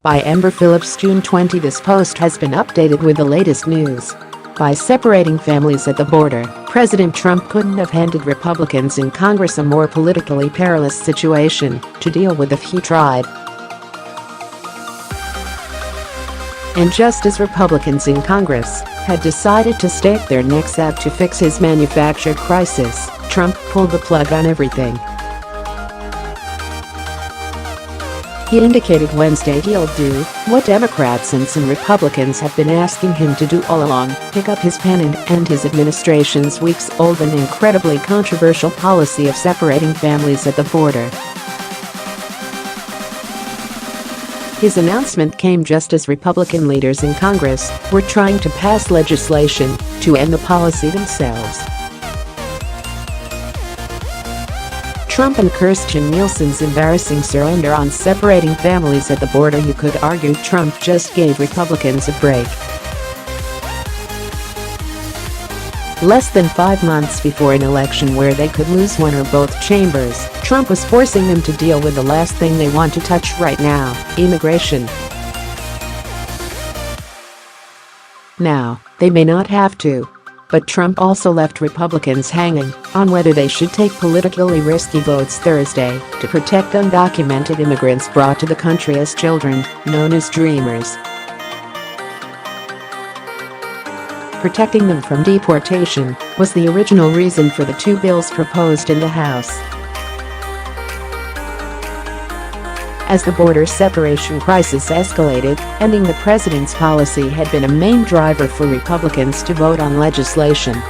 By Amber Phillips June 20. This post has been updated with the latest news. By separating families at the border, President Trump couldn't have handed Republicans in Congress a more politically perilous situation to deal with if he tried. And just as Republicans in Congress had decided to stake their necks out to fix his manufactured crisis, Trump pulled the plug on everything. He indicated Wednesday he'll do what Democrats and some Republicans have been asking him to do all along: pick up his pen and end his administration's weeks-old and incredibly controversial policy of separating families at the border. His announcement came just as Republican leaders in Congress were trying to pass legislation to end the policy themselves. Trump and Kirstjen Nielsen's embarrassing surrender on separating families at the border. You could argue Trump just gave Republicans a break. Less than 5 months before an election where they could lose one or both chambers, Trump was forcing them to deal with the last thing they want to touch right now: immigration. Now, they may not have to. But Trump also left Republicans hanging on whether they should take politically risky votes Thursday to protect undocumented immigrants brought to the country as children, known as dreamers. Protecting them from deportation was the original reason for the two bills proposed in the House. As the border separation crisis escalated, ending the president's policy had been a main driver for Republicans to vote on legislation